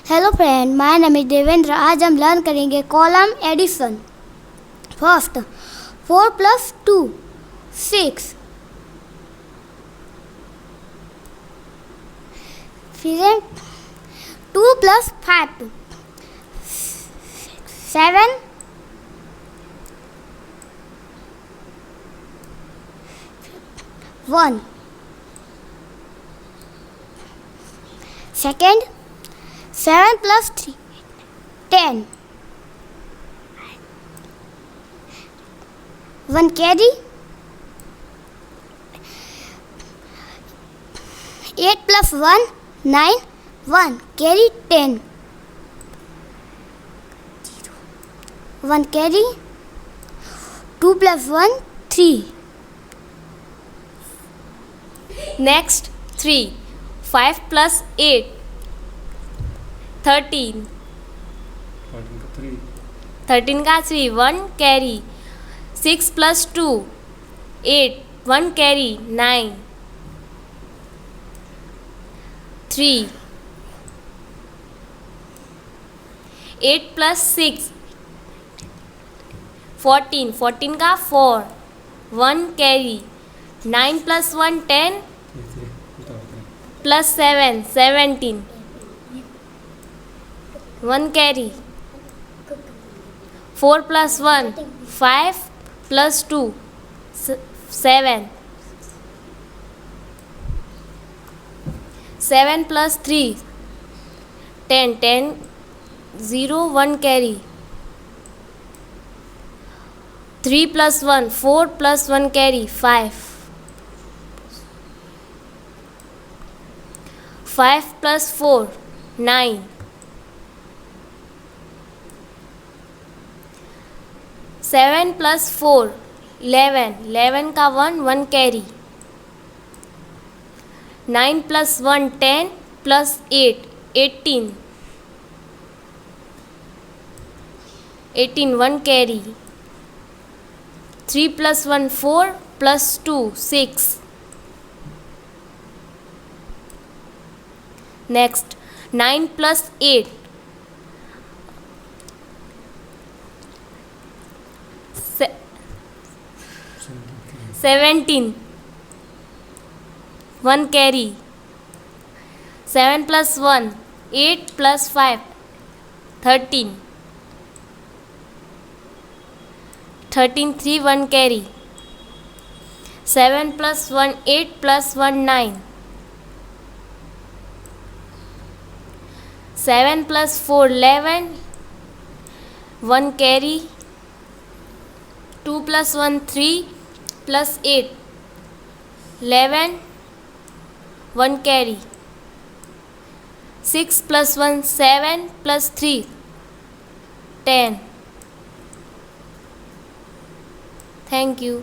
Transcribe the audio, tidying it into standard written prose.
Hello friend, my name is Devendra. आज हम learn करेंगे कॉलम एडिशन। फर्स्ट 4 + 2 6, फिर 2 + 5 7, 1 second 7 + 3 10, 1 carry 8 + 1 9, 1 carry 10, 1 carry 2 + 1 3. Next 3 5 + 8 13 13 का 3 1 carry 6 + 2 8 1 carry 9 3 8 + 6 14 14 का 4 1 carry 9 + 1 10 + 7 17 1 carry 4 + 1 5 + 2 7 7 + 3 10 10 0 1 carry 3 + 1 4 + 1 carry 5 5 + 4 9 7 + 4 11 11 का 1 1 carry 9 + 1 10 + 8 18 18 1 carry 3 + 1 4 + 2 6. Next 9 + 8 17 1 carry 7 + 1 8 + 5 13 13 3 1 carry 7 + 1 8 + 1 9 7 + 4 11 1 carry 2 + 1 3 + 8 11 1 carry 6 + 1 7 + 3 10. Thank you.